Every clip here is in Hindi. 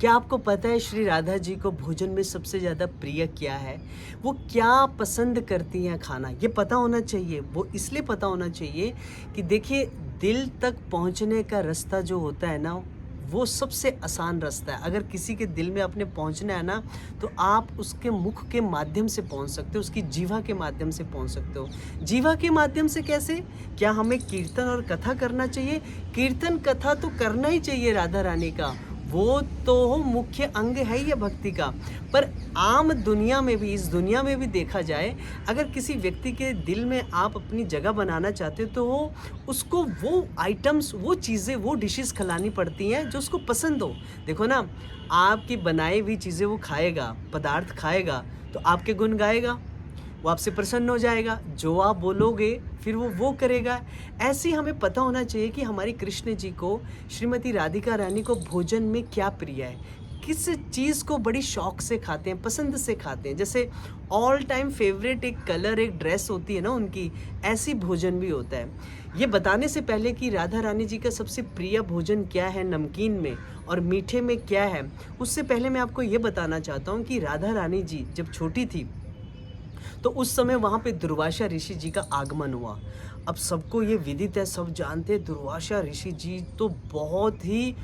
क्या आपको पता है श्री राधा जी को भोजन में सबसे ज़्यादा प्रिय क्या है? वो क्या पसंद करती हैं खाना? ये पता होना चाहिए। वो इसलिए पता होना चाहिए कि देखिए, दिल तक पहुँचने का रास्ता जो होता है ना, वो सबसे आसान रास्ता है। अगर किसी के दिल में आपने पहुँचना है ना, तो आप उसके मुख के माध्यम से पहुँच सकते हो, उसकी जीवा के माध्यम से पहुँच सकते हो। जीवा के माध्यम से कैसे? क्या हमें कीर्तन और कथा करना चाहिए? कीर्तन कथा तो करना ही चाहिए राधा रानी का। वो तो मुख्य अंग है ही है भक्ति का। पर आम दुनिया में भी, इस दुनिया में भी देखा जाए, अगर किसी व्यक्ति के दिल में आप अपनी जगह बनाना चाहते हो, तो उसको वो आइटम्स, वो चीज़ें, वो डिशेज़ खिलानी पड़ती हैं जो उसको पसंद हो। देखो ना, आपकी बनाई हुई चीज़ें वो खाएगा, पदार्थ खाएगा, तो आपके गुण गाएगा, वो आपसे प्रसन्न हो जाएगा, जो आप बोलोगे फिर वो करेगा। ऐसे ही हमें पता होना चाहिए कि हमारी कृष्ण जी को, श्रीमती राधिका रानी को भोजन में क्या प्रिय है, किस चीज़ को बड़ी शौक से खाते हैं, पसंद से खाते हैं। जैसे ऑल टाइम फेवरेट एक कलर, एक ड्रेस होती है ना उनकी, ऐसी भोजन भी होता है। ये बताने से पहले कि राधा रानी जी का सबसे प्रिय भोजन क्या है नमकीन में और मीठे में क्या है, उससे पहले मैं आपको ये बताना चाहता हूँ कि राधा रानी जी जब छोटी थी, तो उस समय वहाँ पे दुर्वासा ऋषि जी का आगमन हुआ। अब सबको ये विदित है, सब जानते हैं, दुर्वासा ऋषि जी तो बहुत ही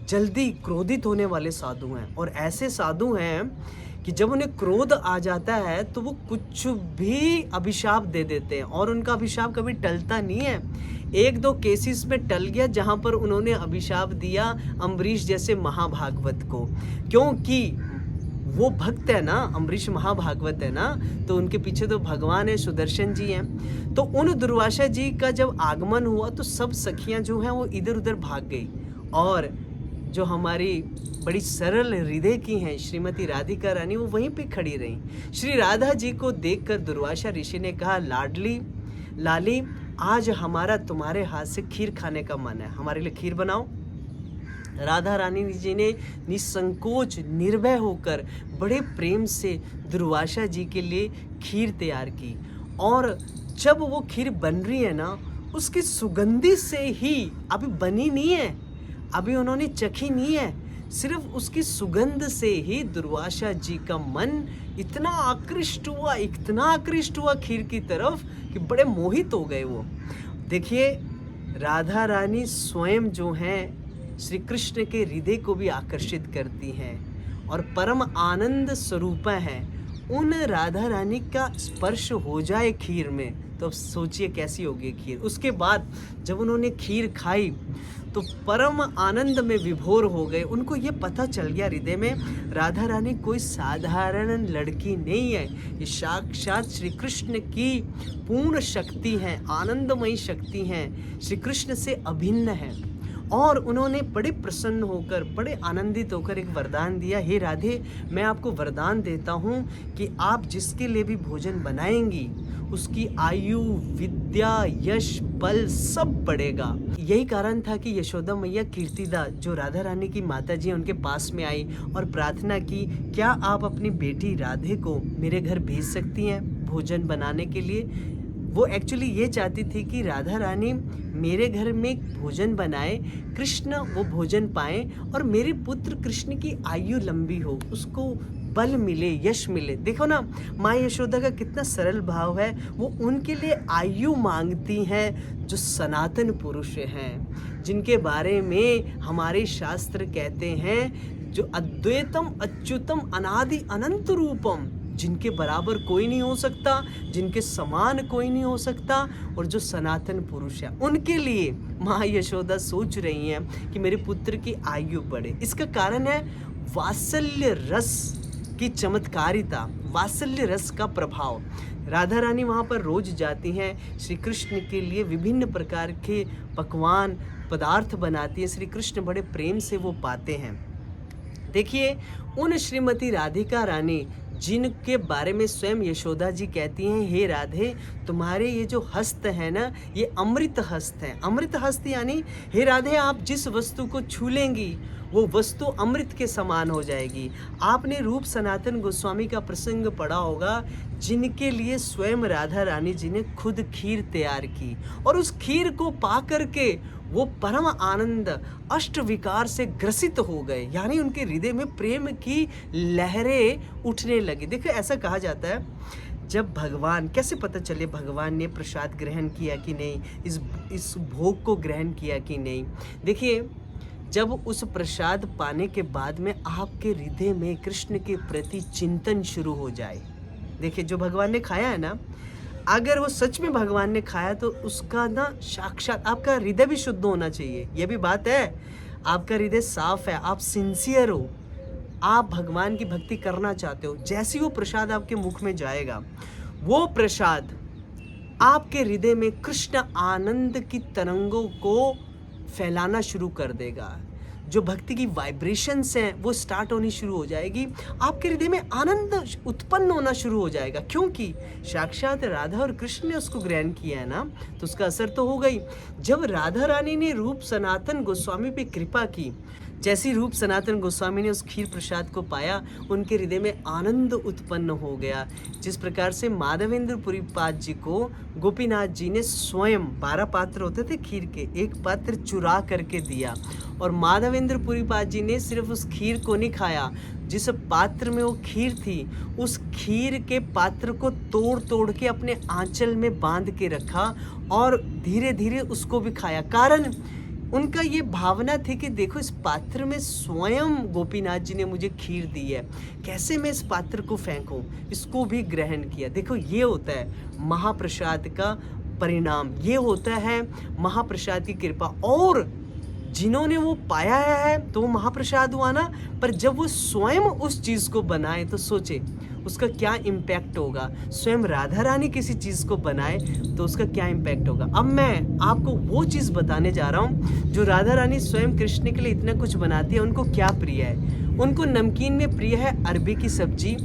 जल्दी क्रोधित होने वाले साधु हैं, और ऐसे साधु हैं कि जब उन्हें क्रोध आ जाता है तो वो कुछ भी अभिशाप दे देते हैं, और उनका अभिशाप कभी टलता नहीं है। एक दो केसेस में टल गया, जहाँ पर उन्होंने अभिशाप दिया अम्बरीश जैसे महाभागवत को, क्योंकि वो भक्त है ना, अम्बरीश महाभागवत है ना, तो उनके पीछे तो भगवान है, सुदर्शन जी हैं। तो उन दुर्वासा जी का जब आगमन हुआ तो सब सखियां जो हैं वो इधर उधर भाग गई, और जो हमारी बड़ी सरल हृदय की हैं श्रीमती राधिका रानी, वो वहीं पे खड़ी रहीं। श्री राधा जी को देखकर दुर्वासा ऋषि ने कहा, लाडली लाली, आज हमारा तुम्हारे हाथ से खीर खाने का मन है, हमारे लिए खीर बनाओ। राधा रानी जी ने निसंकोच, निर्भय होकर बड़े प्रेम से दुर्वासा जी के लिए खीर तैयार की, और जब वो खीर बन रही है ना, उसकी सुगंधी से ही, अभी बनी नहीं है, अभी उन्होंने चखी नहीं है, सिर्फ उसकी सुगंध से ही दुर्वासा जी का मन इतना आकृष्ट हुआ, इतना आकृष्ट हुआ खीर की तरफ कि बड़े मोहित हो गए वो। देखिए, राधा रानी स्वयं जो हैं श्री कृष्ण के हृदय को भी आकर्षित करती हैं और परम आनंद स्वरूपा हैं। उन राधा रानी का स्पर्श हो जाए खीर में, तो अब सोचिए कैसी होगी खीर। उसके बाद जब उन्होंने खीर खाई तो परम आनंद में विभोर हो गए। उनको ये पता चल गया हृदय में, राधा रानी कोई साधारण लड़की नहीं है, ये साक्षात श्री कृष्ण की पूर्ण शक्ति हैं, आनंदमयी शक्ति हैं, श्री कृष्ण से अभिन्न है। और उन्होंने बड़े प्रसन्न होकर, बड़े आनंदित होकर एक वरदान दिया, हे राधे, मैं आपको वरदान देता हूँ कि आप जिसके लिए भी भोजन बनाएंगी, उसकी आयु, विद्या, यश, बल सब बढ़ेगा। यही कारण था कि यशोदा मैया कीर्तिदा, जो राधा रानी की माता जी, उनके पास में आई और प्रार्थना की, क्या आप अपनी बेटी राधे को मेरे घर भेज सकती हैं भोजन बनाने के लिए। वो एक्चुअली ये चाहती थी कि राधा रानी मेरे घर में भोजन बनाए, कृष्ण वो भोजन पाए, और मेरे पुत्र कृष्ण की आयु लंबी हो, उसको बल मिले, यश मिले। देखो ना, माँ यशोदा का कितना सरल भाव है, वो उनके लिए आयु मांगती हैं जो सनातन पुरुष हैं, जिनके बारे में हमारे शास्त्र कहते हैं, जो अद्वैतम अच्युतम अनादि अनंत रूपम, जिनके बराबर कोई नहीं हो सकता, जिनके समान कोई नहीं हो सकता, और जो सनातन पुरुष है, उनके लिए माँ यशोदा सोच रही हैं कि मेरे पुत्र की आयु बढ़े। इसका कारण है वात्सल्य रस की चमत्कारिता, वात्सल्य रस का प्रभाव। राधा रानी वहाँ पर रोज जाती हैं, श्री कृष्ण के लिए विभिन्न प्रकार के पकवान, पदार्थ बनाती हैं, श्री कृष्ण बड़े प्रेम से वो पाते हैं। देखिए, उन श्रीमती राधिका रानी जिनके बारे में स्वयं यशोदा जी कहती हैं, हे राधे, तुम्हारे ये जो हस्त है ना, ये अमृत हस्त हैं। अमृत हस्त यानी, हे राधे, आप जिस वस्तु को छू लेंगी वो वस्तु अमृत के समान हो जाएगी। आपने रूप सनातन गोस्वामी का प्रसंग पढ़ा होगा, जिनके लिए स्वयं राधा रानी जी ने खुद खीर तैयार की और उस खीर को पा करके वो परम आनंद अष्ट विकार से ग्रसित हो गए, यानी उनके हृदय में प्रेम की लहरें उठने लगी। देखो ऐसा कहा जाता है, जब भगवान, कैसे पता चले भगवान ने प्रसाद ग्रहण किया कि नहीं, इस भोग को ग्रहण किया कि नहीं। देखिए, जब उस प्रसाद पाने के बाद में आपके हृदय में कृष्ण के प्रति चिंतन शुरू हो जाए। देखिए, जो भगवान ने खाया है ना, अगर वो सच में भगवान ने खाया तो उसका ना साक्षात आपका हृदय भी शुद्ध होना चाहिए। ये भी बात है, आपका हृदय साफ है, आप सिंसियर हो, आप भगवान की भक्ति करना चाहते हो। जैसे वो प्रसाद आपके मुख में जाएगा, वो प्रसाद आपके हृदय में कृष्ण आनंद की तरंगों को फैलाना शुरू कर देगा। जो भक्ति की वाइब्रेशंस हैं वो स्टार्ट होनी शुरू हो जाएगी, आपके हृदय में आनंद उत्पन्न होना शुरू हो जाएगा, क्योंकि साक्षात राधा और कृष्ण ने उसको ग्रहण किया है ना, तो उसका असर तो हो गई। जब राधा रानी ने रूप सनातन गोस्वामी पे कृपा की, जैसी रूप सनातन गोस्वामी ने उस खीर प्रसाद को पाया, उनके हृदय में आनंद उत्पन्न हो गया। जिस प्रकार से माधवेंद्र पुरी पाद जी को गोपीनाथ जी ने स्वयं 12 पात्र होते थे खीर के, एक पात्र चुरा करके दिया, और माधवेंद्र पुरी पाद जी ने सिर्फ उस खीर को नहीं खाया, जिस पात्र में वो खीर थी उस खीर के पात्र को तोड़ तोड़ के अपने आंचल में बांध के रखा और धीरे धीरे उसको भी खाया। कारण उनका ये भावना थी कि देखो, इस पात्र में स्वयं गोपीनाथ जी ने मुझे खीर दी है, कैसे मैं इस पात्र को फेंकूं, इसको भी ग्रहण किया। देखो, ये होता है महाप्रसाद का परिणाम, ये होता है महाप्रसाद की कृपा। और जिन्होंने वो पाया है तो वो महाप्रसाद हुआ ना, पर जब वो स्वयं उस चीज़ को बनाए तो सोचे उसका क्या इम्पैक्ट होगा। स्वयं राधा रानी किसी चीज़ को बनाए तो उसका क्या इम्पैक्ट होगा। अब मैं आपको वो चीज़ बताने जा रहा हूँ जो राधा रानी स्वयं कृष्ण के लिए इतना कुछ बनाती है। उनको क्या प्रिय है? उनको नमकीन में प्रिय है अरबी की सब्जी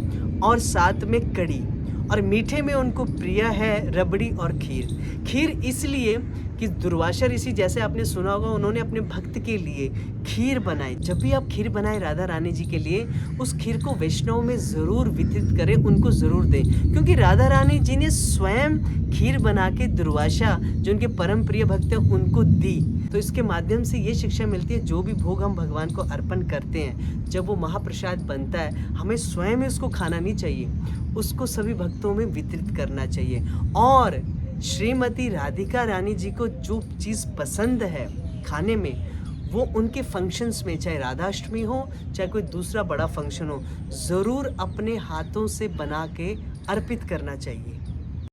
और साथ में कड़ी, और मीठे में उनको प्रिय है रबड़ी और खीर। खीर इसलिए कि दुर्वासा ऋषि, जैसे आपने सुना होगा, उन्होंने अपने भक्त के लिए खीर बनाई। जब भी आप खीर बनाए राधा रानी जी के लिए, उस खीर को वैष्णव में ज़रूर वितरित करें, उनको ज़रूर दें, क्योंकि राधा रानी जी ने स्वयं खीर बना के दुर्वासा, जो उनके परम प्रिय भक्त हैं, उनको दी। तो इसके माध्यम से ये शिक्षा मिलती है, जो भी भोग हम भगवान को अर्पण करते हैं, जब वो महाप्रसाद बनता है, हमें स्वयं ही उसको खाना नहीं चाहिए, उसको सभी भक्तों में वितरित करना चाहिए। और श्रीमती राधिका रानी जी को जो चीज़ पसंद है खाने में, वो उनके फंक्शंस में, चाहे राधाष्टमी हो चाहे कोई दूसरा बड़ा फंक्शन हो, ज़रूर अपने हाथों से बना के अर्पित करना चाहिए।